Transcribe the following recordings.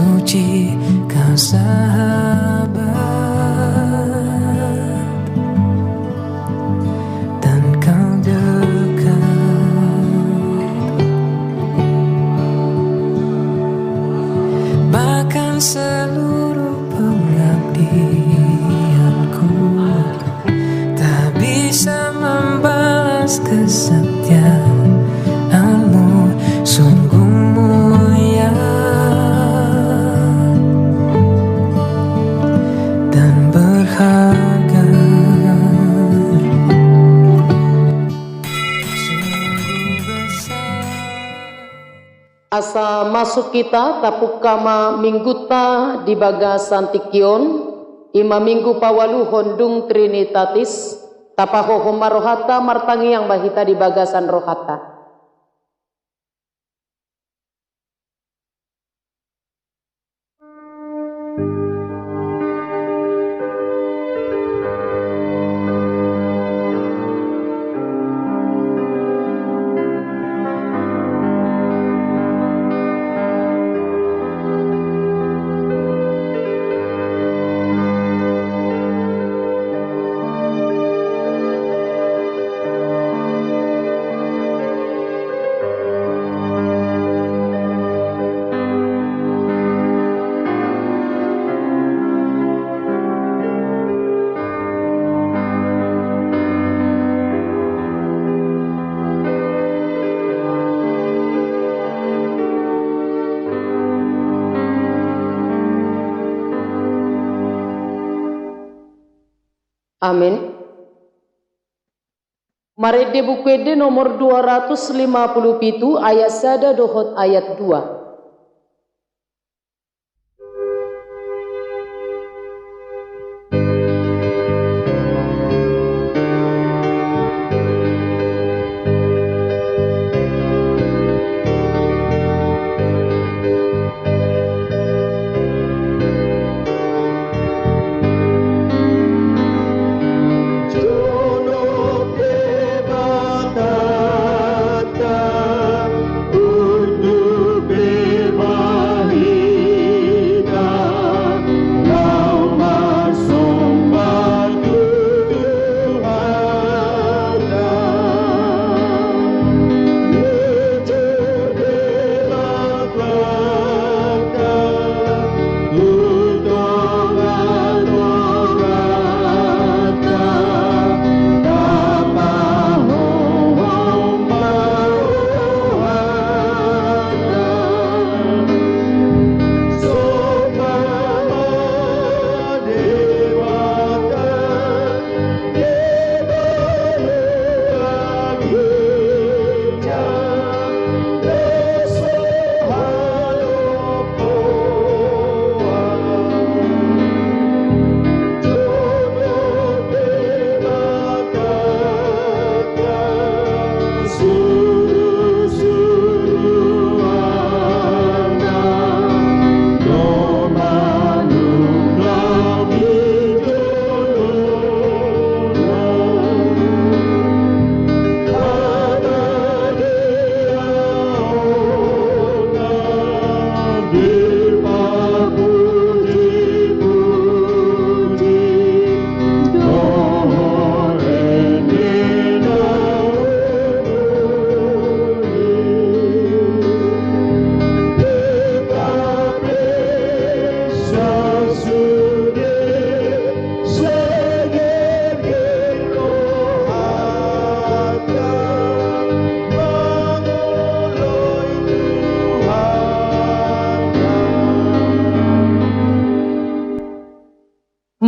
suci Kau sahabat, dan Kau dekat, bahkan seluruh pengabdianku tak bisa membalas kesetiaanmu. Sungguh mulia dan berharga. Asa masuk kita tapuk kama mingguta di bagas Santikion ima minggu pawalu hondung Trinitatis tapaho marohata martangi yang bahita di bagasan rohata. Amin. Mari di buku ede nomor 257 ayat sada dohot ayat 2.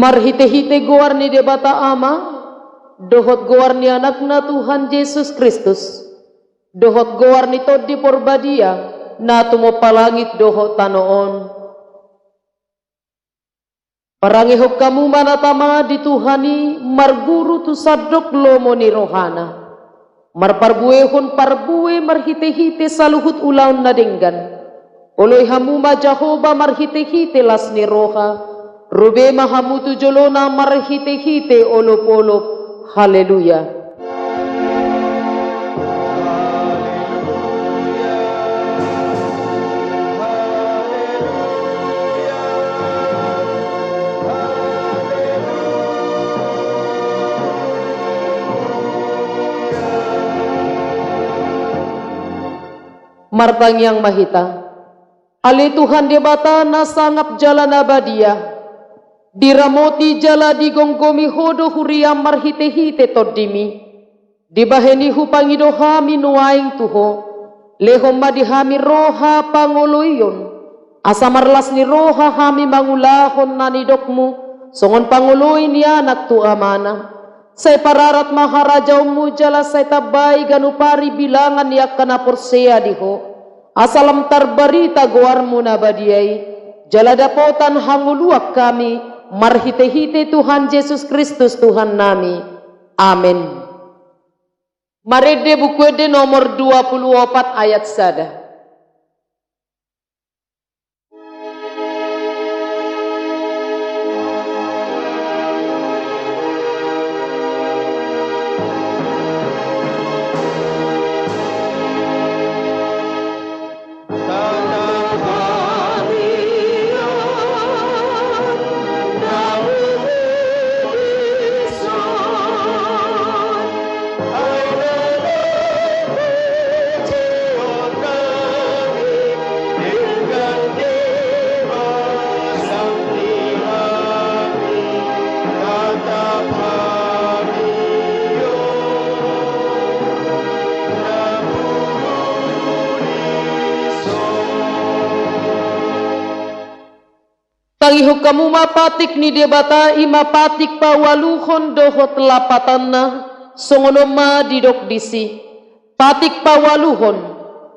Marhite-hite goarni debata ama, dohot goarni anakna Tuhan Yesus Kristus, dohot goarni todi porbadia, na tumo palangit dohot tanoon. Parangihok kamu manatama di Tuhani, marguru tu sadok lomo ni rohana, marparbuehon parbue marhite-hite saluhut ulaun nadenggan, oloy hamuma Jahoba marhite-hite las ni roha, Rube mahamutu jolona marhite-hite olop-olop. Haleluya. Martang yang mahita. Ali Tuhan debata na sangap jalan abadia. Diramoti jala digonggomi hodo huriam marhite-hite todimi. Dibaheni hupangido hami nuaing tuho. Lehom madihami roha pangoloyon. Asamarlas ni roha hami mangulahon nanidokmu. Songon panguloy ni anak tu amana. Say pararat maharajaw mu jala say tabay ganupari bilangan yak kana porsea diho. Asalam tarbarita goarmu na badiyay. Jala dapotan hanguluak kami. Marhite-hite Tuhan Yesus Kristus Tuhan nami. Amin. Marede bukuede nomor 24 ayat sada. Tangiho kamu mapatik ni debata imapatik pawaluhon dohot lapatanna songono ma didok disi. Patik pawaluhon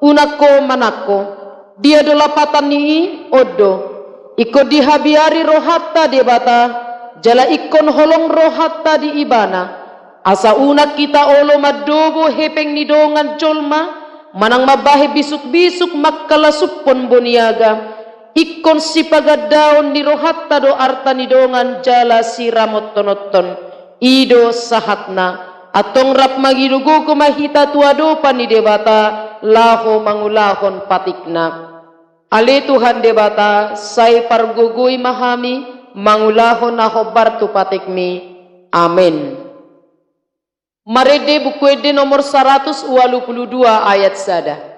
unako manako dia do lapatan ni odo. Iko dihabiari rohatta debata jala ikon holong rohatta di ibana. Asa unak kita olo madobo hepeng ni dongan colma manang mabahe bisuk-bisuk makkala suppon boniaga. Ikon si pagadaon ni rohatta do arta ni dongan jala si ramot tonoton ido sahatna atong rap magidugo kumahita tuado pa ni debata laho mangulahon patikna. Ale Tuhan debata say pargugoy mahami mangulahon na hobar tu patikmi. Amin. Marede bukuede nomor 182 ayat sada.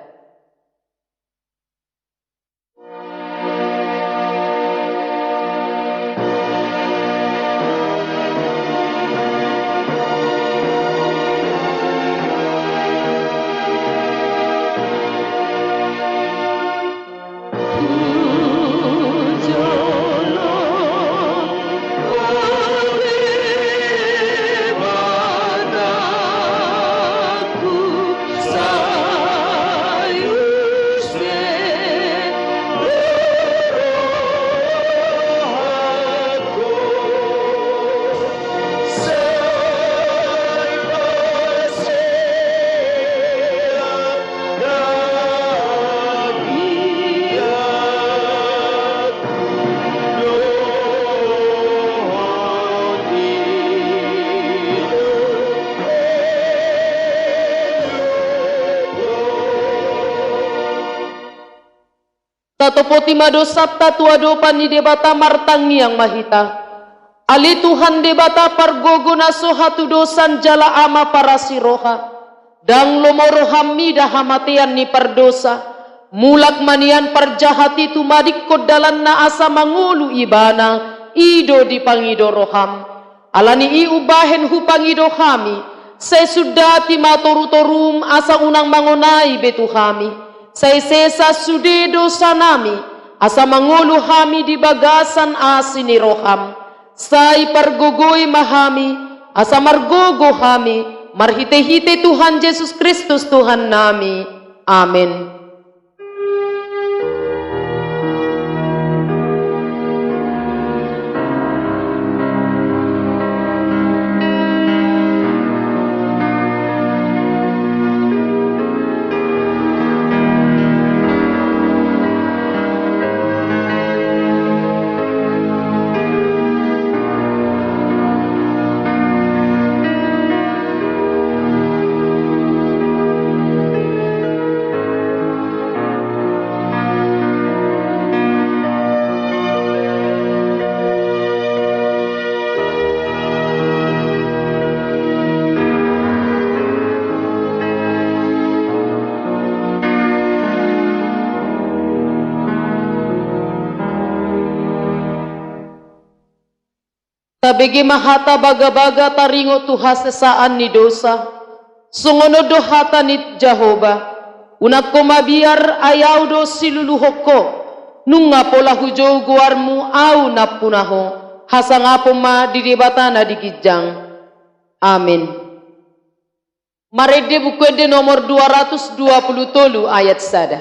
Tatopoti mado sabta tuado pani debata martangi yang mahita. Ali Tuhan debata pargogo naso hatu dosan jala ama para siroha. Dang lomoro hamida hamatian ni pardosa. Mulak manian parjahati tumadik kodalan na asa mangulu ibana. Ido di pangido roham. Alani i ubahen hu pangido kami. Sesudati matoru-torum asa unang mangonai betu kami. Say sesa sudedo sanami asa mangulu hami di bagasan asini roham. Say pargogoy mahami asa margogo hami marhite-hite Tuhan Yesus Kristus Tuhan nami. Amin. Tabege mahata baga-baga taringo tuha sesaan ni dosa. Sungono dohata ni Jehova. Unak ko mabiar ayaw do siluluhok nunga pola hujo guarmu au napunaho hasangapo ma didebatana digijang. Amin. Marede bukwede nomor 227 ayat sada.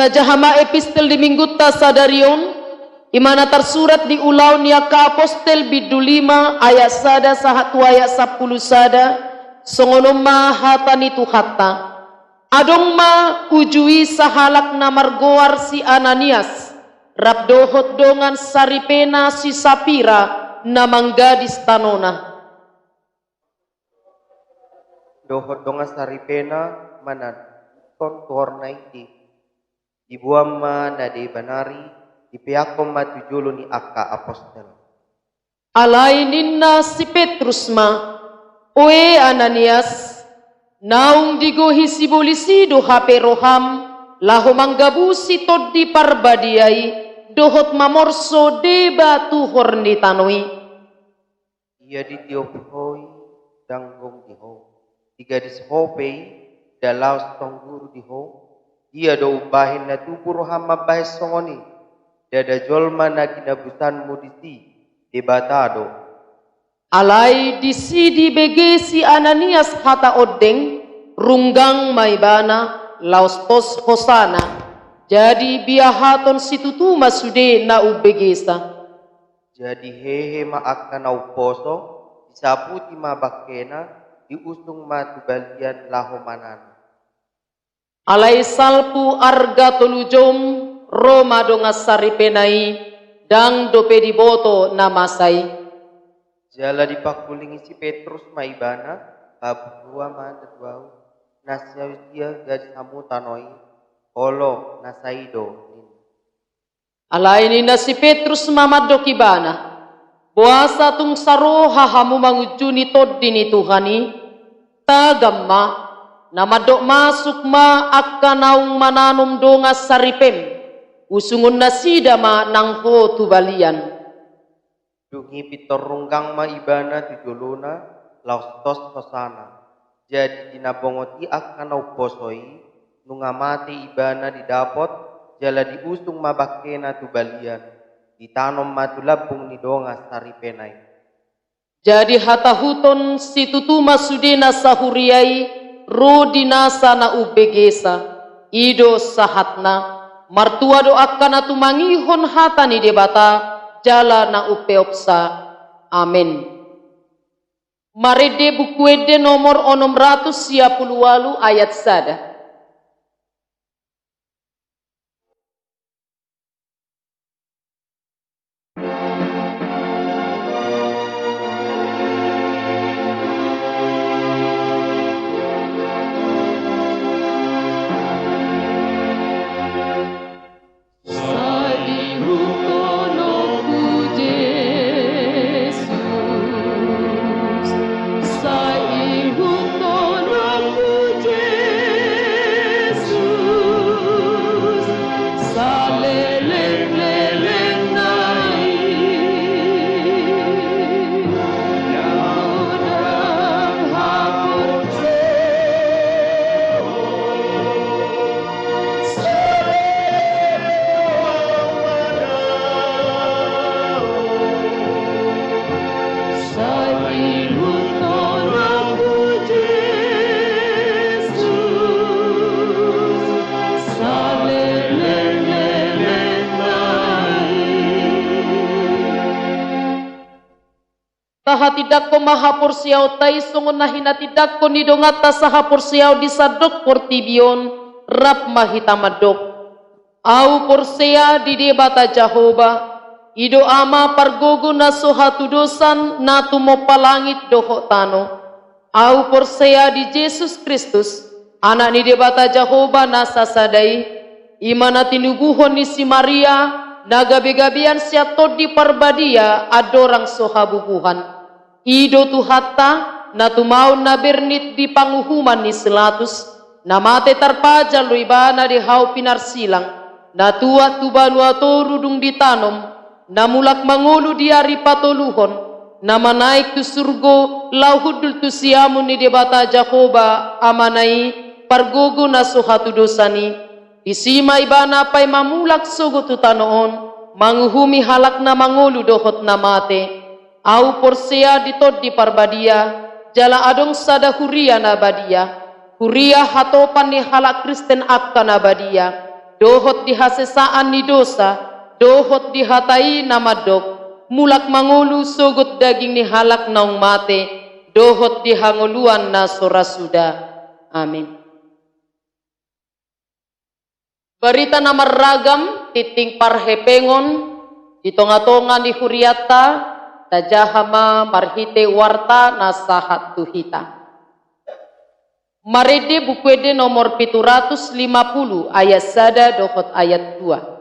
Tajahama epistel di minggu tasadarion imana tersurat di ulaun ya ka apostel bidu 5 ayat sada sahatu ayat 10 sada songono ma hatani tu hatta adong ma ujui sahalak namargoar si Ananias rabdohot dongan saripena si Sapira namanggadis tanona dohot dongan saripena manad kon tuhorna iti ibuam ma nade banari ipiakom ma tujulu ni akka apostel. Alai ninna si Petrus ma oe Ananias naung digohi si bolisi do hape roham laho manggabusi tod di parbadiai dohot mamorso deba tuhor ni tanoi. Ia ditiuphoi danggong diho tiga dishopei dalaus tongguru diho ia do ubahin na tubur hama bahis songoni dada jolma na ginabutan mudisi debatado. Alai disi di bege si Ananias hata odeng runggang maibana laustos hosana jadi biahaton situtu masude na ubegesa. Jadi hehe maak na nauposo isaputi mabakena diusung matubalian lahomanan. Alai salpu arga tolujom Roma dongas saripenai dang dope diboto namasai. Jala dipakulingi si Petrus maibana babua mandadwau nasya dia gadi samu tanoi olo nasaido. Alai ni na si Petrus mamado kibana buasa tung saro hahamu mangujuni tod dini Tuhani tagamma namadok masuk ma akka naung mananum dongas saripem usungun nasida ma nang ho tubalian. Dungi pitorunggang ma ibana tujuluna laustos tosana jadi dinabongoti akka nauposoi nungamati ibana didapot jala diusung mabakena tubalian ditanom matulabung ni dongas saripenai. Jadi hatahuton si tutuma sudena sahuriai rodinasa na ubegesa ido sahatna martua doakan atu mangihon hatani debata jala na upeopsa. Amin. Marede bukuede nomor 628 ayat sada. Saha tidak ko mahapur siyaw tay sungun na hinatidak ko ni dongata sahapur siyaw di sadok portibion rap mahitamadok. Au porsea di debata Jehova ido ama pargogo na suhatu dosan na tumopalangit doho tano. Au porsea di Yesus Kristus anak ni debata Jehova na sasadai imana tinubuhon ni si Maria nagabi-gabian siya tod di parbadia adorang sohabubuhan. Ido tuhata na tumaon na bernit di panguhuman ni Selatus na mate tarpaja luibana di hau pinarsilang na tuat tubanua to rudung ditanom na mulak mangulu diari patoluhon na manaik tu surgo lauhudul tu siamun ni debata Jehova amanai pargogo na sohatu dosani isima ibana pay mamulak sugo tutanoon manguhumi halak na mangulu dohot na mate au porsea ditod di parbadia jala adong sada huria na badia huria hatopan ni halak Kristen akka na badia dohot di hasesaan ni dosa dohot di hatai na madok mulak mangulu sugot daging ni halak naung mate dohot di hanguluan na sorasuda. Amin. Berita na marragam titing parhepengon di tonga-tonga ni huriata tajahama marhite warta na sahat tuhita. Marede bukwede nomor 750 ayat sada dohot ayat 2.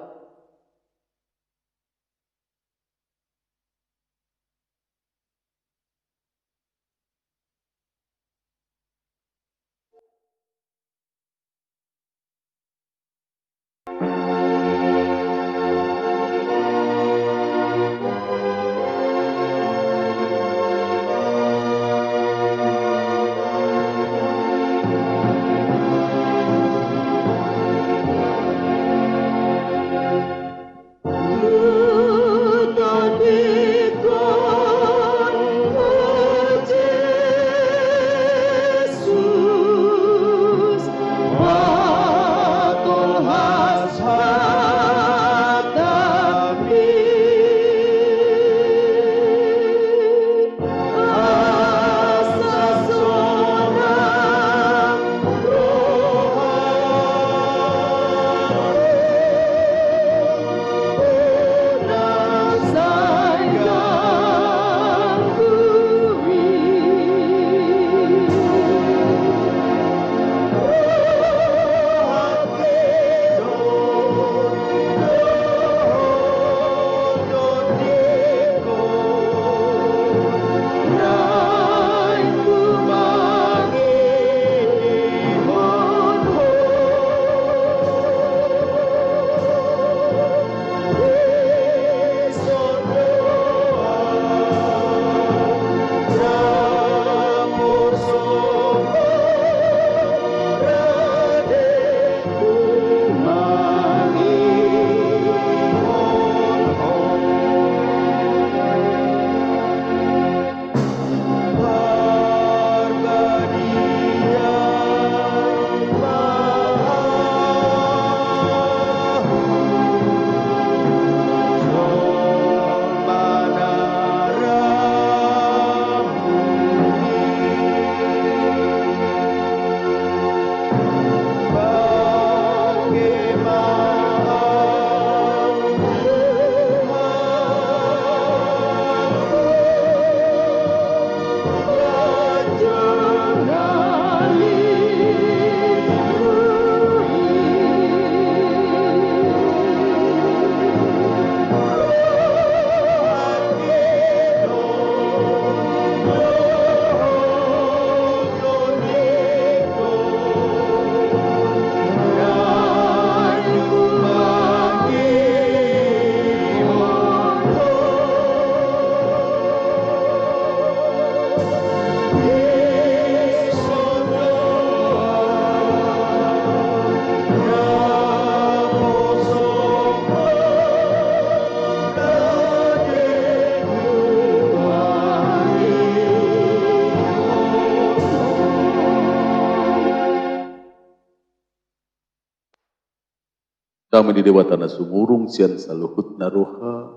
Kami di Dewa Tanah Sumurung sian saluhut naroha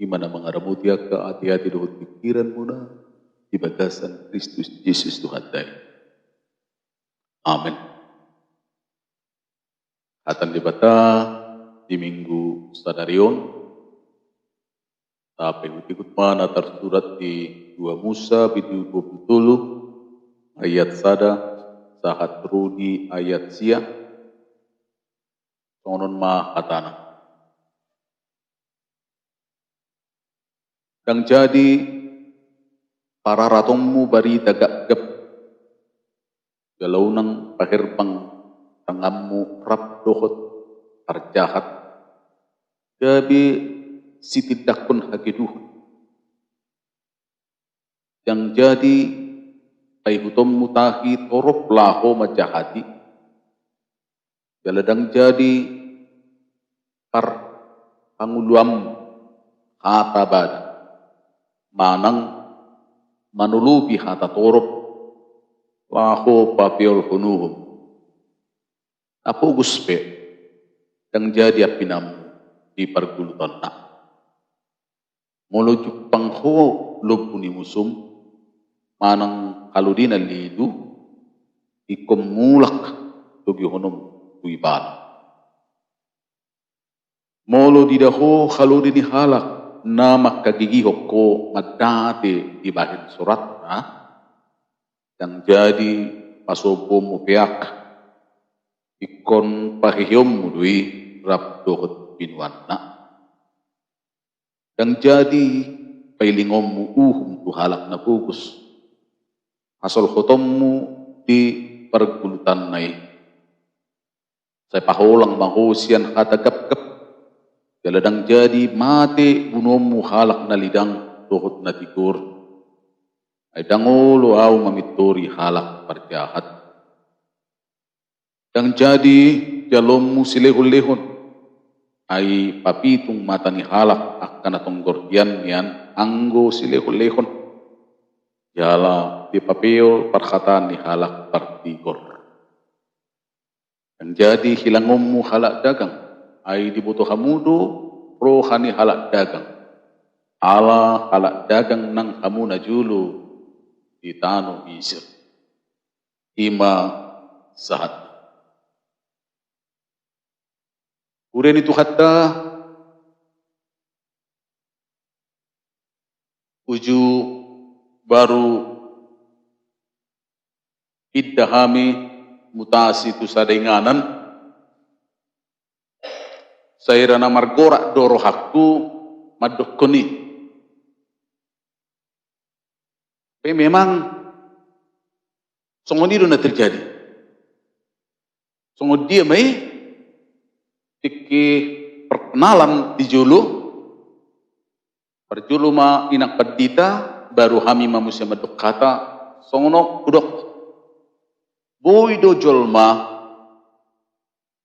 Imana mengaramuti akka hati-hati dohut pikiran muna di bagasan Kristus Yesus Tuhan dai. Amin. Hatan dibata di minggu sadarion tapi ikut mana tersurat di 2 Musa bidu 20 ayat sada sahat rudi ayat sia sonon ma hatana. Dan jadi para ratongmu bari tagagap galau nang pahirbang tangammu rap dohot arjahat gabi sitidak pun hagiduh yang jadi ay hutom mutahi torop laho majahati galadang jadi par panguluam hatabad manang manulubi hata torop laho papiol hunuhum apo guspe yang jadi apinam di pergulutan nak mulujuk pangho lubuni musum manang kaludina lidu ikom mulak tugi honum tuibana molo didaho kaludini halak nama kagigihok ko magdate di bahin surat na yang jadi pasopo mo piak ikon pahihiyom mo dui rap dohot binuan na yang jadi pailingom mo uhum tuhalak na pugus asal khotom mo di pergulutan nai saya paholang mahusian hatagap-gap galadang jadi mati bunomu halak na lidang dohot na tikur ay dangolo aw mamitori halak parjahat yang jadi jalommu silehon-lehon ay papitung mata ni halak akan atong gordian nian anggo silehon-lehon jala di papeo perkataan ni halak partigor yang jadi hilangommu halak dagang ay dibutuh hamudo rohani halak dagang ala halak dagang nang hamuna julu di tano isir ima sahat uren itu hatta uju baru iddahami mutasi tu sadenganan saya rana margorak doro hakku madok koni. Tapi memang songoni na terjadi. Songod dia mai tiki perkenalan di julu perjulu ma inak pedita baru hami manusia madok kata songono udok boy do jolma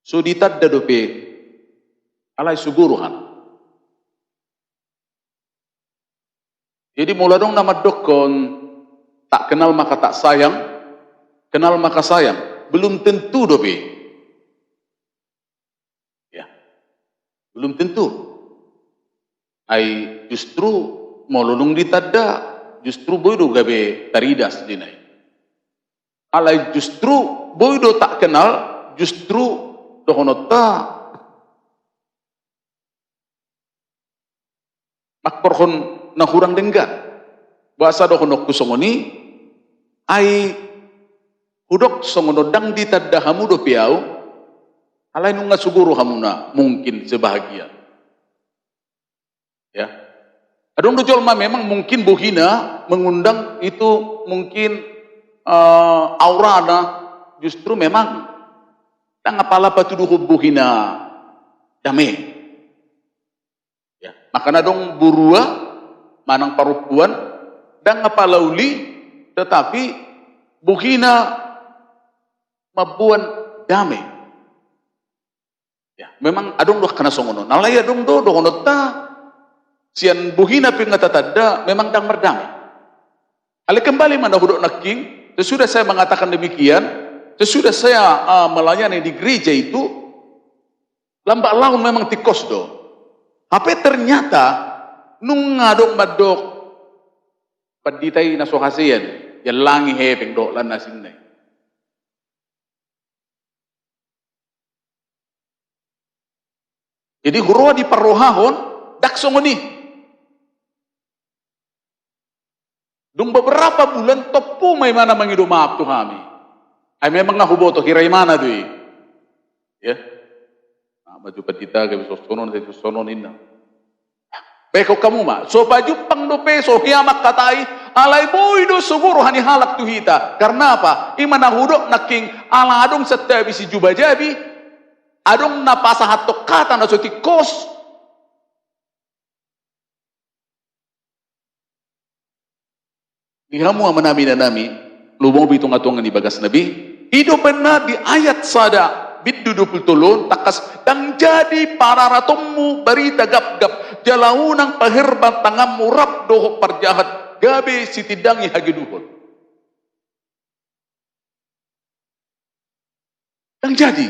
suditad dadope alai suguruhan. Jadi mula dong nama dokon tak kenal maka tak sayang, kenal maka sayang. Belum tentu dobe. Ya, belum tentu. Ai justru mololung ditada, justru boydo gabe taridas dinai. Alai justru boydo tak kenal, justru dohonota makporhon na hurang dengga bahasa dohonok kusongoni ai hudok songono dang ditadda hamudo piau alai nunga suguru hamuna mungkin sebahagia ya adong dojolma memang mungkin bohina mengundang itu mungkin aurana justru memang tang apala patuduh bohina dame. Ya, makanya dong burua manang parupuan dan ngapalauli tetapi buhina mabuan damai. Ya, memang adong doh kana songono. Nalai adong doh dohono ta sian buhina pingatatanda memang dang merdamai. Ale kembali mana hudok naking, sesudah saya mengatakan demikian, sesudah saya melayani di gereja itu lambat laun memang tikos doh. Tapi ternyata nung ngadok madok paditay na sohasiyan yan langi hepeng do lan nasin na. Jadi hurua di parohahon daksong ni. Dung beberapa bulan topu may mana mangido maaf tu kami. Ay memang nahuboto hiray mana tu ya. Maju petita kami sosonon inna. Beko kamu ma, so baju pang do peso hiamak katai, alay boy do siguro hani halak tuhita. Karena apa? Ima nahudok naking ala adong setabi si jubajabi, adong napasahat tokata na so tikos. Ihamu amanami na nami, lubong bitong atungan ni bagas nabi, hidup pernah di ayat sada. Bidudupul tulun takas dan jadi para ratommu berita gap-gap jalaunang pahirban tanganmu rap dohok perjahat gabe sitidangi hagiduhon. Dan jadi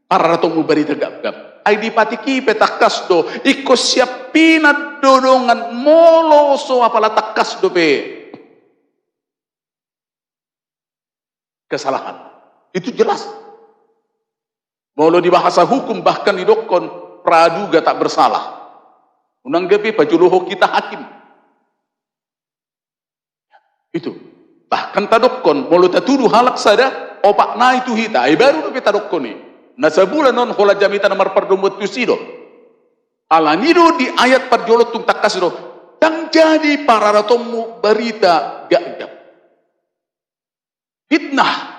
para ratommu berita gap-gap ay dipatiki petakas do ikut siapina dodongan moloso apala takas do pe kesalahan itu jelas. Walau di bahasa hukum bahkan didokon praduga tak bersalah. Unang gabi pajuluho kita hakim. Itu. Bahkan tadokon walau tatudu halak sada opak na itu hita. Ay baru nabi tadokon ni. Nasa bulan non hola jamita nomor perdomut tusido. Alanido di ayat perjolot tung takasido. Tang jadi para ratomu berita gagap. Fitnah.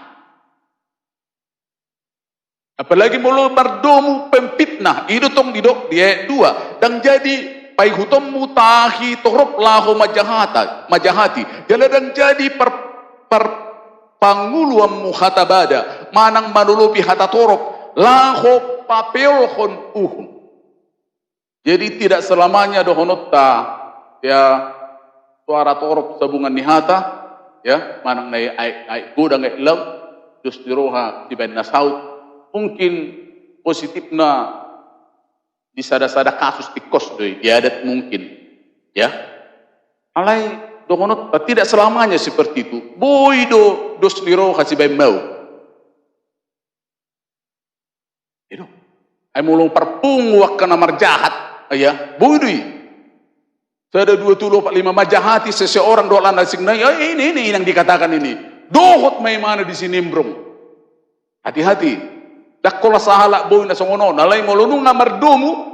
Apalagi mulu mardomu pempitnah itu tong didok dia dua dan jadi pai hutommu tahi torop laho majahati jala dan jadi per panguluam muhatabada manang manulupi hata torop laho papelhon jadi tidak selamanya dohonotta ya suara torop sabungan nihata ya manang nai ai gudang ilam dus diroha di ben nasaut. Mungkin positifnya di sada-sada kasus tikos doi diadat mungkin ya alai dokonot tidak selamanya seperti itu boy do dos liro kasih bayi mau itu ay mulung perpung wakana marjahat ya boy doi ada 2-5 majahati seseorang dolan asing na ini yang dikatakan ini dohot may mana di sini mbrong hati-hati. Dakola sahala boy na songono, nalay ngolunung na mardomu,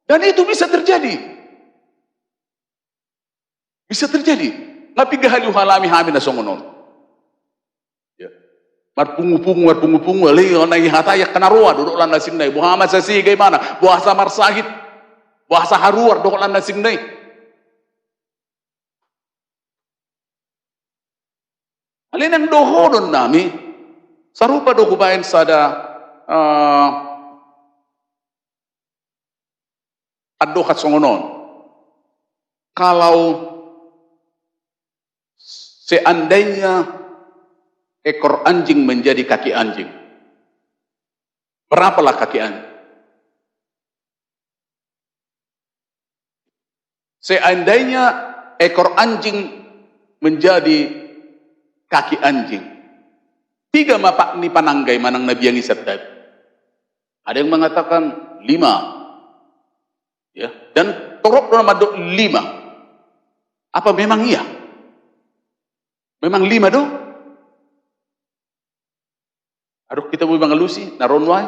dan itu bisa terjadi. Bisa terjadi. Napigahali halami hamin na songono. Ya. Marpungu-pungu, alay na ihatayak kanaruwa, duduk lan nasing nay. Muhammad sa sigay mana, buhasa marsahit, buhasa haruar, duduk lan nasing nay. Alin ang dohodon nami, sarupa do kubain sada adokat songonon. Kalau seandainya ekor anjing menjadi kaki anjing, berapalah kaki anjing? Seandainya ekor anjing menjadi kaki anjing, 3 mapak ni pananggay manang nabi yang isabdad. Ada yang mengatakan 5. Ya, dan torok dalam madok 5. Apa memang iya? Memang 5 do? Aduh kita mau mengelusi naronwai.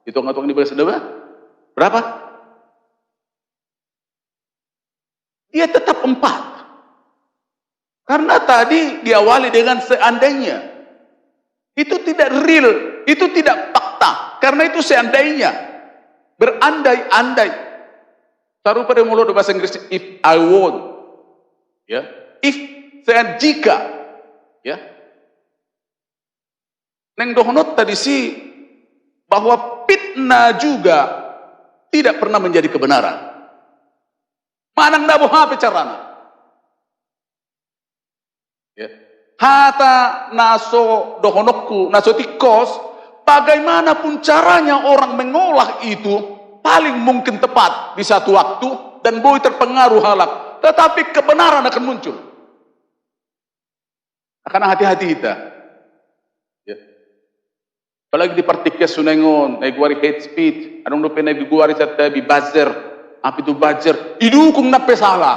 Hitung-hitung di bahasa Jawa. Berapa? Dia tetap 4. Karena tadi diawali dengan seandainya. Itu tidak real, itu tidak fakta. Karena itu seandainya. Berandai-andai. Taruh pada mulut bahasa Inggris, if I want. Ya. If, jika. Ya. Neng dohonot tadi sih, bahwa fitnah juga tidak pernah menjadi kebenaran. Manang nabo hape carana. Ya. Hata naso dohonokku, naso tikos, bagaimanapun caranya orang mengolah itu paling mungkin tepat di satu waktu dan boy terpengaruh halak, tetapi kebenaran akan muncul. Akan hati-hati kita. Ya. Apalagi di partikel sunengon, naiguari hate speech, anong lupa naiguari sa tabi buzzer, apa itu buzzer? Idukung na pesala.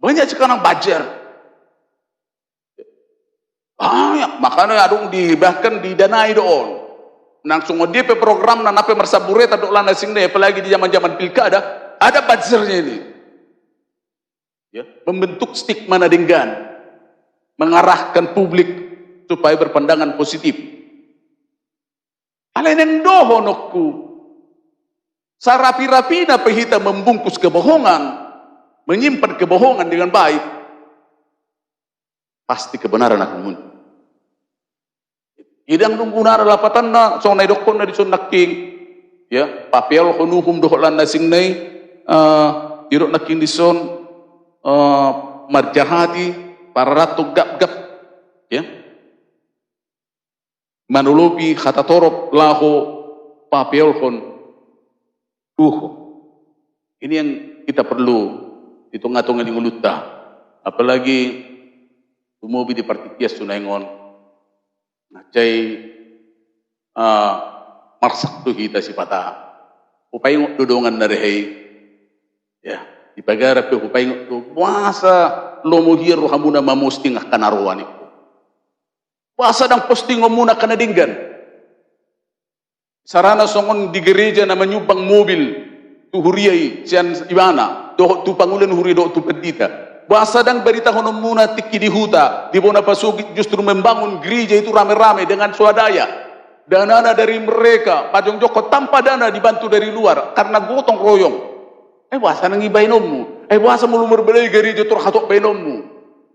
Banyak sekarang buzzer. Banyak, makanya adung bahkan didanai doon. Langsung DP program na nape marsabureta do lana singne, apalagi di zaman-zaman pilkada, ada buzzernya ini. Ya, membentuk stigma na denggan, mengarahkan publik supaya berpandangan positif. Alenen doho nokku, sarapi-rapi na pehita membungkus kebohongan, menyimpan kebohongan dengan baik, pasti kebenaran akan muncul. Idang nunggunara lapatan na so naidokon na dison naking, ya papial konuhum doholan na singnay, irok naking dison marjahati para ratu gap-gap, ya manulobi khatatorop laho papial kon uho. Ini yang kita perlu hitung-hitungan di nguluta, apalagi umubi di partikias sunengon. Cai marsak tu kita si patah. Upay dudungan na rehey. Ya, di pagara pe upay tu puasa lomuhir hamuna mamusting kanaruan itu. Puasa dang posting muna kanadinggan. Sarana songon di gereja na menyumbang mobil tu huriyai sian ibana do tu pangulan huri do tu pendita. Bahasa dan berita kono muna tiki di huta, di bona pasugi justru membangun gereja itu rame-rame dengan swadaya. Dana dari mereka, Pajong Joko tanpa dana dibantu dari luar karena gotong royong. Bahasa nang ibainommu, bahasa mulu merbelai gereja tur hatok bainommu.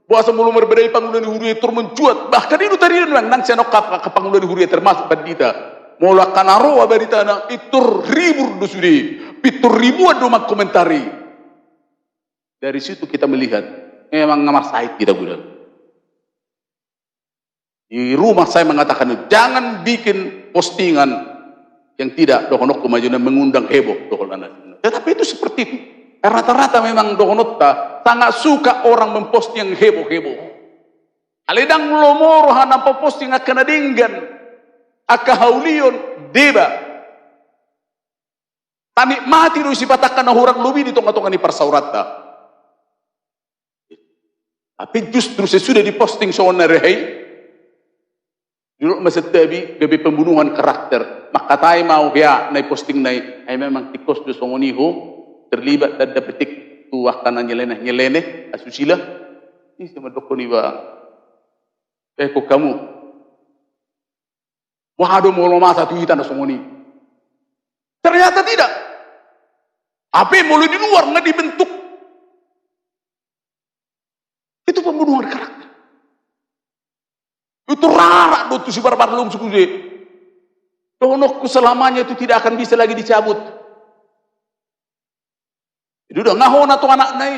Bahasa mulu merbelai pangulan huri tur mencuat. Bahkan itu tadi nang senok ke pangulan huri termasuk bandita. Mola kanaro berita na itur ribu dusudi, pitur ribuan domak komentari. Dari situ kita melihat memang ngamar Said tidak guna. Di rumah saya mengatakan jangan bikin postingan yang tidak dohonok kemajuan mengundang heboh dohonan. Tetapi itu seperti itu. Rata-rata memang dohonot sangat suka orang memposting yang heboh-heboh. Aledang lomoro hanam posting akan adinggan akahaulion deba. Tanik mati do sipatakan orang lubi di tongga-tongga ni parsaurata. Tapi justru sesudah diposting soal rehei, dulu masa tabi gabi pembunuhan karakter, maka tayo mau ya naik posting naik, ay memang tikos do songoniho terlibat dan dapetik tuah kanan nyeleneh asusila, ini sama dokon iba, kok kamu, wahado molo masa tu hitan songoni, ternyata tidak, apa mulu di luar nggak dibentuk. Itu pembunuhan karakter. Itu rarak do tu si barbar lum sukuje. Donokku selamanya itu tidak akan bisa lagi dicabut. Itu udah ngahona tu anak nai.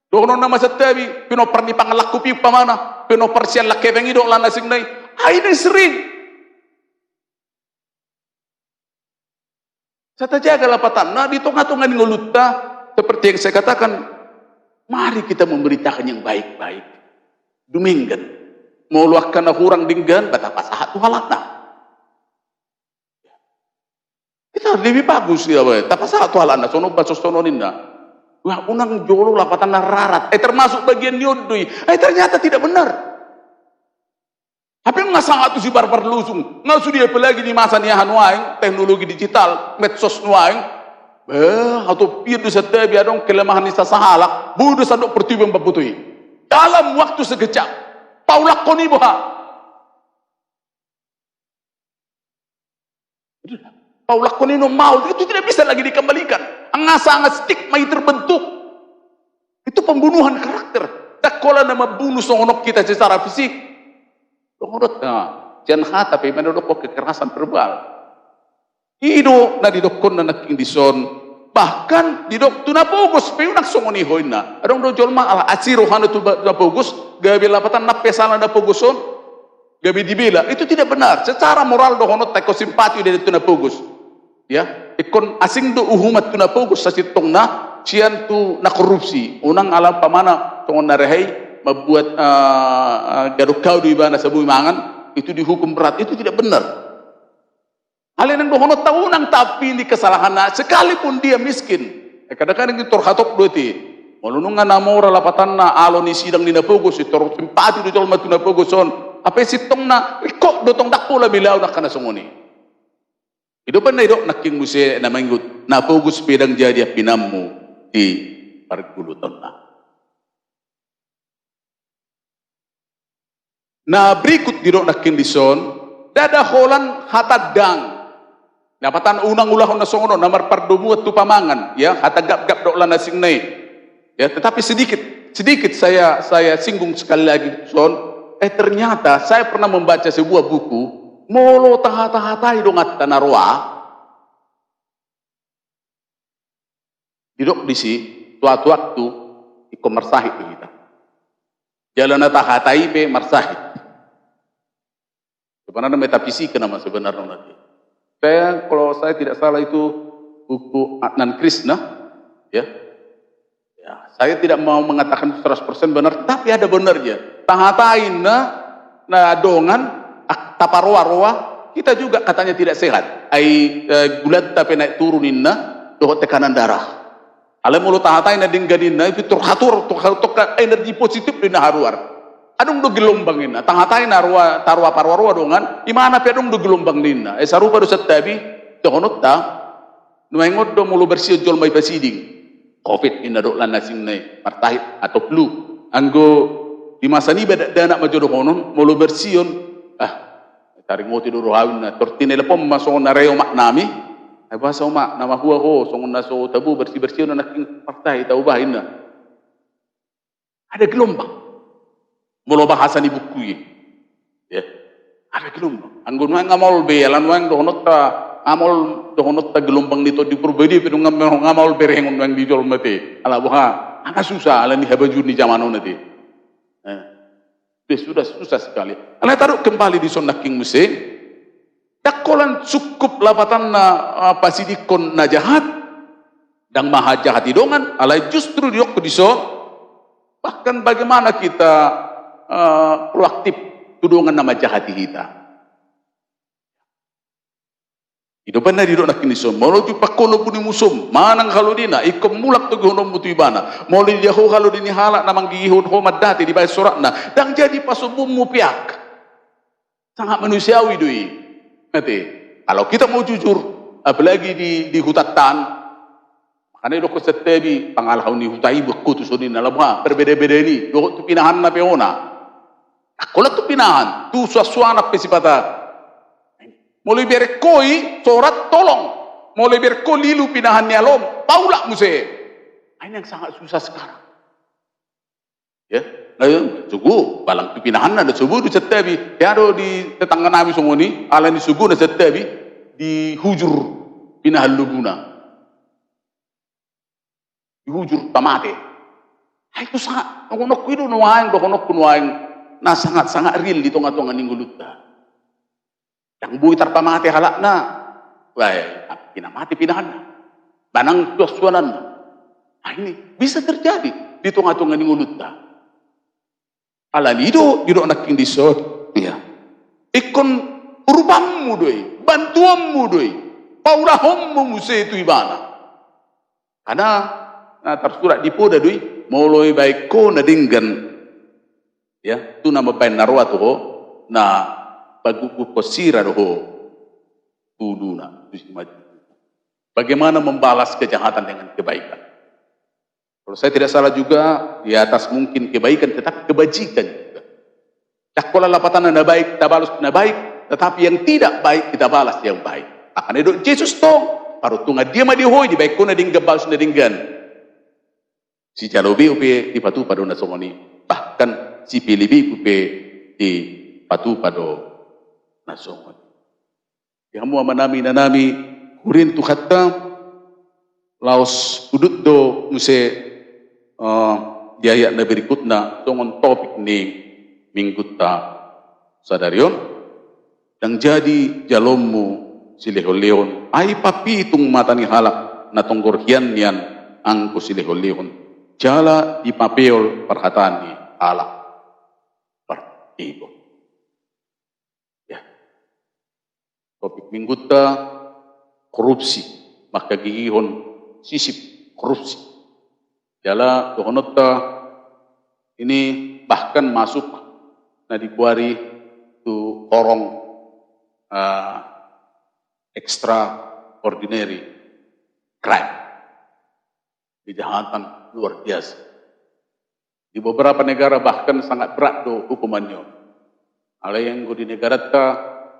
Dono nama setabi pino perni pangalak kupi pamana, pino persian lak kebengi do lana sing nai. Ini sering. Saya jaga lapatan. Nah di tengah-tengah ngulutta seperti yang saya katakan. Mari kita memberitakan yang baik-baik. Duminggan. Mau luahkan kurang dinggan, betapa sahat tu halata. Kita lebih bagus ya, betapa sahat tu halata. Sono basos sono ninda. Wah, unang jolo lapatan rarat. Termasuk bagian nyodui. Ternyata tidak benar. Tapi nggak sangat tu si barbar lusung. Nggak sudah apalagi di masa niahan waing, teknologi digital, medsos waing. Atau pidu setabi adong kelemahan nisa sahalak budu sadok pertibang babutui dalam waktu sekejap paulak koni boha paulak koni no mau itu tidak bisa lagi dikembalikan sangat stigma terbentuk itu pembunuhan karakter tak kola nama bunuh songonok kita secara fisik songonok jangan hata tapi menodok kekerasan verbal ido na didokon na naking dison bahkan didok tu na pogus pe unak songoni hoina adong do jolma ala asiro hanu tu na pogus gabi lapatan na pesala na poguson gabi dibela itu tidak benar secara moral do honot tako simpati dari tu na pogus ya ikon asing do uhumat tu na fokus sa sitong na siyan tu na korupsi unang alam pamana tong narehai membuat garukau di bana sa buimangan itu dihukum berat, itu tidak benar. Alin yang dohono tahunang tapi ini kesalahan sekalipun dia miskin. Kadang-kadang itu terhatok duiti. Malunungan namora lapatan na alon ni sidang ni napugos ito simpati do tol matu napugoson. Apa sitong na kok dotong dakula bilaw na kana sungoni. Hidupan na idok naking muse na manggut napugos pedang jadi pinammu di pergulutan na. Na berikut didok naking dison dada holan hatadang. Dapatan unang ulahon na songono namar pardumu tu pamangan ya hatagap-gap dok lan nasing nai. Ya tetapi sedikit saya singgung sekali lagi son ternyata saya pernah membaca sebuah buku molo taha-tahatai dongat tanarwa didok disi suatu waktu iko marsahid kita jalan tahatai be marsahid sebenarnya metafisika nama sebenarnya nanti. Kalau saya tidak salah itu buku Adnan Krishna, ya. Saya tidak mau mengatakan 100% benar, tapi ada benarnya. Tahatain na dongan taparwa-rwa kita juga katanya tidak sehat. Gulat tapi naik turunin doh tekanan darah. Alam mulut tahatain na dingganin itu teratur energi positif di haruar. Adung do gelombang ina tahatain arwa tarwa parwarwa dongan imana pe adung do gelombang nina sarupa do satabi dohonot ta nuengot do mulu bersih jol mai pasiding covid ina do lan nasing nai martahit atau flu anggo di masa ni beda dana majodo honon mulu bersion taring moti do rohawin na tortinela pom masong na reo maknami ay basa uma nama huwa ho songon na so tabu bersih na naking martahit taubahin na ada gelombang mula bahasa ni buku ya ada gelombang anggun wang ngamal be alan wang dohonot ta gelombang nito di purbedi pero ngamal berengon wang di jol mate ala buha ana susah ala ni habajur ni zamano nati sudah susah sekali ala taruh kembali di sonaking muse dakolan cukup lapatan na pasidikon na jahat dan maha jahat idongan ala justru diok diso bahkan bagaimana kita proaktif tudungan nama jahat kita. Itu benar didok nak kinisom. Mau tu pakono puni musum. Manang kalau dina ikom mulak tu gonom mutu ibana. Mau li jaho kalau dini halak namang gihun homat dati di bayar suratna. Dan jadi pasubummu piak. Sangat manusiawi doi. Nanti kalau kita mau jujur, apalagi di hutatan. Karena itu kesetebi pangalahun ni hutai beku tu sodin dalam berbeda-beda ini. Dok tu pinahan na peona. Kalau tu pinahan, tu suasana pesipata. Mulai berkoi, sorat tolong. Mulai berkoi lilu pinahan nyalom, paulak muse. Ini yang sangat susah sekarang. Ya, nah, sugu balang pinahan ada sugu di setiabi. Ya ada di tetangga nabi semua ni, ala ni sugu di setiabi di hujur pinahan lubuna. Di hujur tamate. Itu sangat ngonok itu nuang, dokonok nuang. Nah sangat real di tonga-tonga ninggulutta. Yang bui terpamate halak na, wah pina mati pinahan, banang tuasuanan. Nah ini bisa terjadi di tonga-tonga ninggulutta. Alan itu naking disod, ya. Ikon urupammu doi, bantuanmu doi, paurahommu muse itu ibana. Karena tersurat di poda doi, moloi baik ko na dinggan. Ya, tu nama bain narwa tu ho, na baguku kosira ho, tuduna. Bagaimana membalas kejahatan dengan kebaikan? Kalau saya tidak salah juga, di atas mungkin kebaikan, tetapi kebajikan juga. Kalau lapatan anda baik, kita balas anda baik, tetapi yang tidak baik, kita balas yang baik. Akan itu Yesus tong, paru tunga dia mah dihoi, di baik kuna dingga balas na dinggan. Si jalobe upe di patu pada na somoni, bahkan si pilibi upe di patu pada na somoni. Yang mua manami nanami kurin tu kata laos udut do muse diayak na berikutna dongon topik ni minggu ta sadarion yang jadi jalommu silehon-lehon. Ay papitung mata ni halak na tunggurhian niyan ang silehon-lehon. Jala di papeol perhataan ni halak partido. Ya. Topik minggu ta korupsi. Maka gigihon sisip korupsi. Jala dokonot ta ini bahkan masuk na dibuari tu korong extraordinary crime, kejahatan luar biasa. Di beberapa negara bahkan sangat berat do hukumannya. Alay yang di negara ta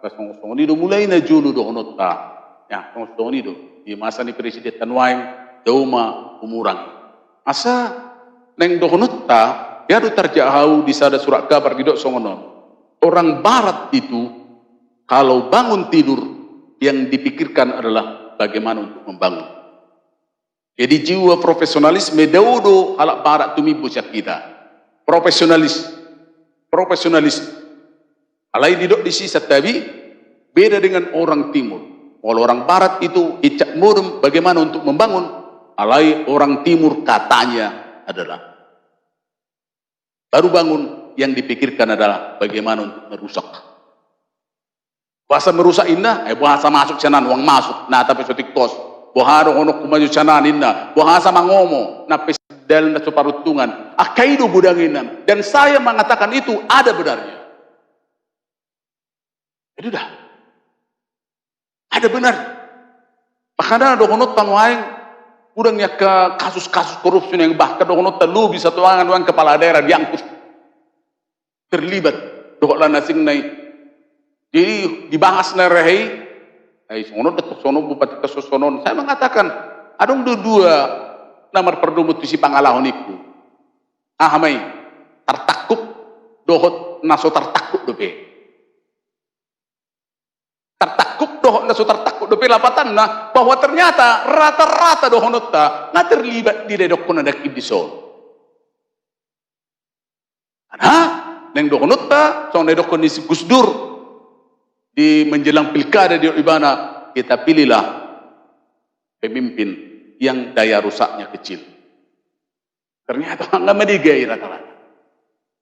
kasong-song ni do mulai na julu do honot ta. Ya, kasong ni do di masa ni Presiden Tanwaing dauma umurang. Asa neng do honot ta ya do terjahau di sada surat kabar di do songonon. Orang barat itu kalau bangun tidur, yang dipikirkan adalah bagaimana untuk membangun. Jadi jiwa profesionalisme daudo halak barat tumibu siap kita. Profesionalis. Alai didok di sisa tabi, beda dengan orang timur. Kalau orang barat itu icak murem bagaimana untuk membangun. Alai orang timur katanya adalah baru bangun, yang dipikirkan adalah bagaimana untuk merusak. Bahasa merusak inna, bahasa masuk sanan, uang masuk, nah tapi sotik tos, baharo onok kumaju sanan inna, bahasa mangomo, nah pesdal na suparutungan, akaido budanginan, dan saya mengatakan itu ada benarnya. Itu dah, ada benar. Makanya dokonot tanwaing, udangnya ke kasus-kasus korupsi yang bahkan dokonot telu bisa tuangan uang kepala daerah diangkut, terlibat, dokonlah nasing naik. Jadi dibahas narahai, sono detuk sono bupati kesosonon. Saya mengatakan, adong dua nomor perdomut si pangalahon itu. Ahamai tertakuk dohot naso tertakuk dope. Tertakuk dohot naso tertakuk dope lapatan nah bahwa ternyata rata-rata dohonota nggak terlibat di dedok pun ada kibisol. Karena neng dohonota sono dedok kondisi Gusdur. Di menjelang pilkada di Ibana, kita pilihlah pemimpin yang daya rusaknya kecil. Ternyata nggak menigai rata-rata.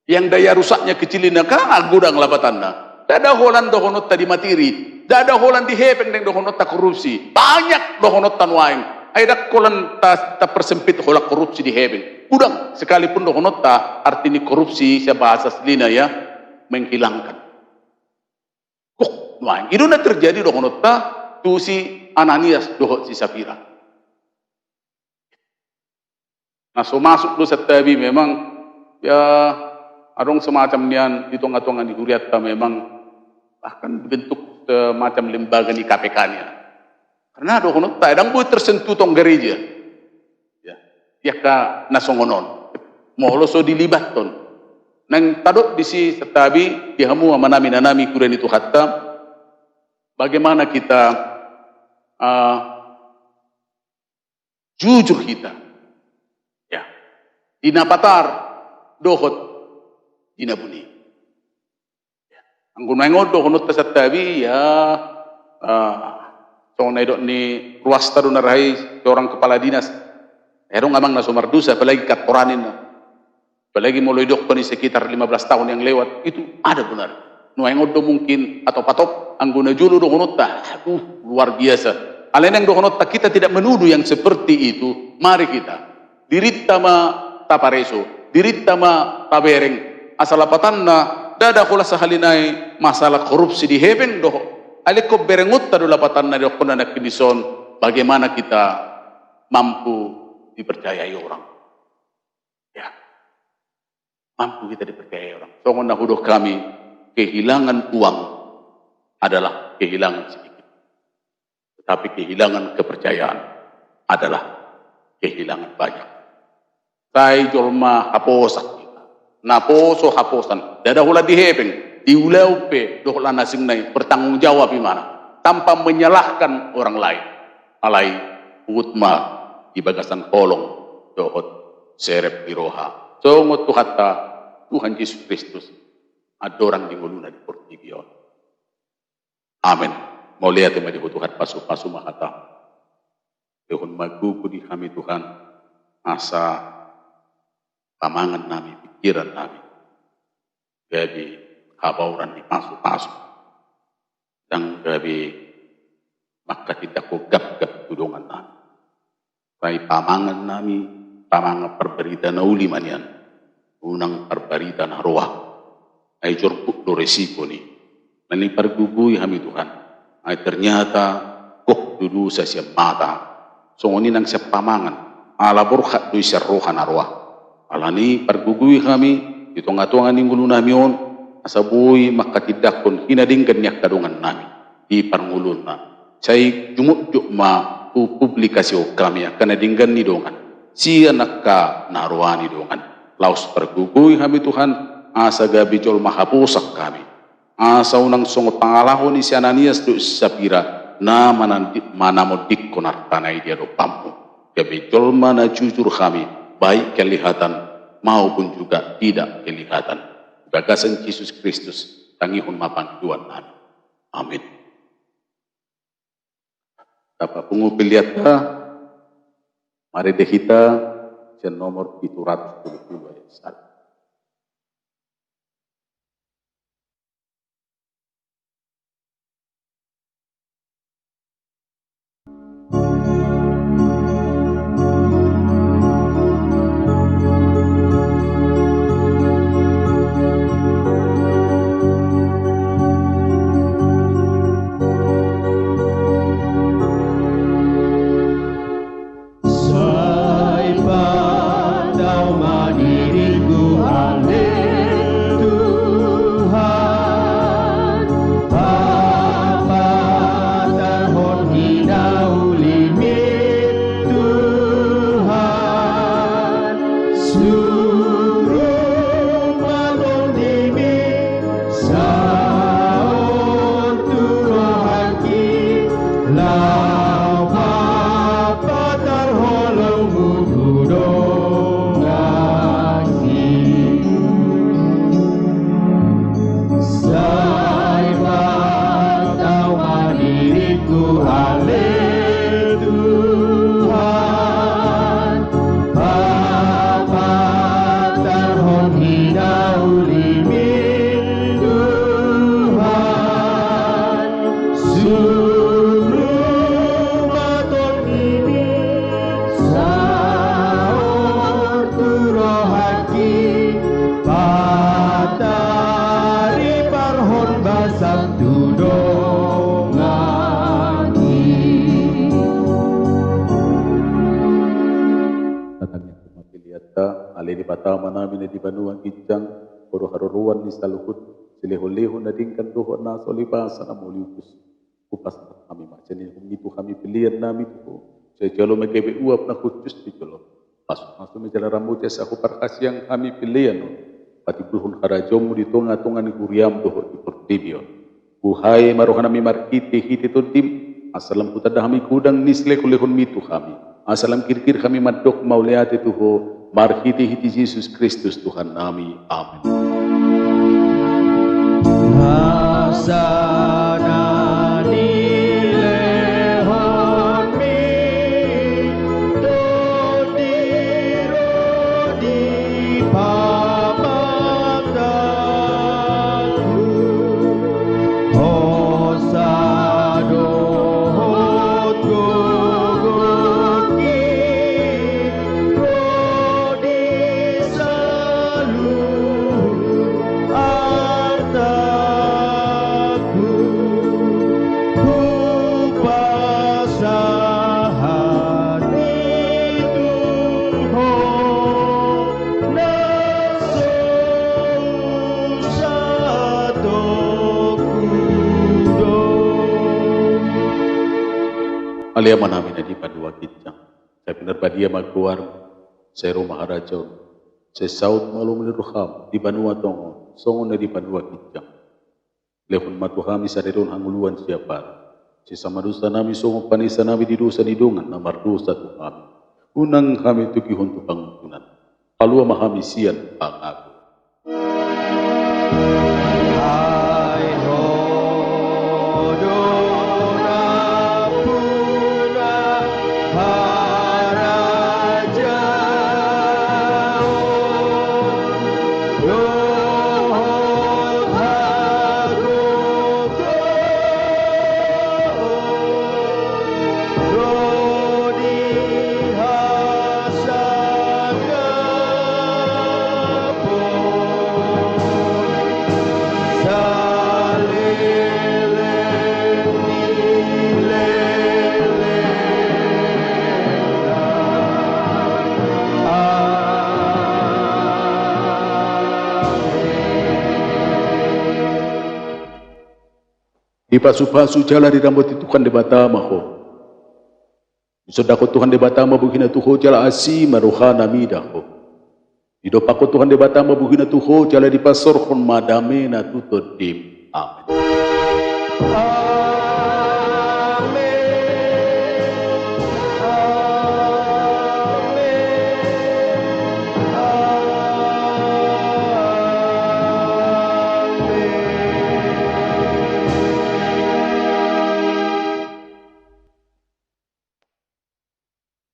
Yang daya rusaknya kecil ini kan gudang labatanna. Dada holan dohonot tadi materi, dada holan di hepeng dengan dohonot tak korupsi. Banyak dohonot tanwaing. Ada kolan tak persempit holak korupsi di hepeng. Gudang sekalipun dohonot tak artinya korupsi saya bahasa selina ya menghilangkan. Wah, itu nak terjadi dohonot ta tu si Ananias dohot si Safira. Nah, so masuk do setabi memang ya adong semacam nian hitung-hitungan di huriat ta memang bahkan bentuk semacam lembaga di KPK-nya. Karena dohonot ta edang boleh tersentuh tong gereja. Ya ka nasongonon. Mohlo so dilibat ton. Nang tadok di si setabi dihamu manami-nanami kuren itu hatta bagaimana kita jujur kita, ya, dina patar dohot dina buni. Anggun mengon dohonot tasat tabi ya, so naidok ni ruas tadu narai seorang kepala dinas, erong amang nasumardusa, apalagi katoranin, apalagi mulai dok ni sekitar 15 tahun yang lewat itu ada benar. Nuengodo mungkin atau patok angguna julu dohonota, luar biasa. Aleneng dohonota kita tidak menuduh yang seperti itu. Mari kita dirita ma tapareso, dirita ma tabereng, asal apatanna dada kula sahalinai masalah korupsi di heben doh. Aleko berengut tadu lapatanna doh kona nak kidison. Bagaimana kita mampu dipercayai orang? Ya, mampu kita dipercayai orang. Songon nahudoh kami. Kehilangan uang adalah kehilangan sedikit. Tetapi kehilangan kepercayaan adalah kehilangan banyak. Sai jolma haposak kita. Naposo haposan. Dada hula dihepeng. Diulaupe dohla nasing nai bertanggung jawab gimana. Tanpa menyalahkan orang lain. Alai utma di bagasan kolong dohot serep biroha. Songot tuhatta Tuhan Yesus Kristus. Ada orang di nguluna di Portigion. Amin. mau lihat yang Tuhan pasu-pasu mahata. Tuhan magugu di kami Tuhan, asa pamangan nami, pikiran nami. Gabi kabauran di pasu-pasu. Dan gabi maka tidak ko gap-gap tudungan nami. Pai pamangan nami, pamangan perberita na uli manian. Unang perberita na roa. Ay jorpuk do resiko ni. Nani pergugui kami Tuhan. Ay ternyata kok dulu sa siya mata. So ini nang siya pamangan. Ala burkhat do siya roha na roa. Ala ni pergugui kami. Itong-atungan ni mulu nami on. Asabuhi makatidak kon hinadinggan niya kadungan nami. Di parngulun na. Say jumuk-juk ma publikasi o kami akan nadinggan ni dongan. Siya nakka naruani dongan. Laos pergugui kami Tuhan. Asa gabi jol mahapusak kami. Asa unang songot pangalahon ni si Ananias do sapira na manamodik konartanay dia do pammu. Gabi jol mana jujur kami baik kelihatan maupun juga tidak kelihatan. Bagasan Yesus Kristus tangihun mapangtuan nami. Amin. Dapat pengupil lihat mari deh kita nomor 722 ayat 1. Patama namin na di banuang kitjang, puro haruruan ni salukut, sileho-leho na dingkan doho na solipasan na muliupus. Kupas na kami macam kung itu kami pilihan namin ko. Saya jalo magkebe uap na khusus di jalo. Pasok may jala rambut ya sa kuparkas yang kami pilihan. No? Pati buhon karajomu di tunga-tunga ni kuriam doho di portibio. Buhay maruhan nami markiti hiti tuntim. Asalam kutada kami kudang nisle kulehon mitu kami. Asalam kir-kir kami madok mauliati tuho. Marhiti-hiti Yesus Kristus Tuhan nami. Amin. Aliaman namin na di padua kitjang. Saya penerbadia magkuar, saya rumah harajaw, saya saud malum niruham, di banua tongo, songon na di padua kitjang. Lehun matuhami sa rirun hanguluan siapa. Si samadusa nami songo panisa nami di dusa nidungan, na mardusa tuhami. Unang kami tukihun tu panguntunan. Palua mahami sian pangaku. Hai ho do Ipasu-pasu jala di rambut itu kan debatama ho. Sodako Tuhan debatama bugina tuho jala asi maruhana midaho. Idopako Tuhan debatama bugina tuho jala di pasor kon madame na tutodim. Amin.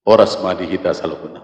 Oras madihita salukuna.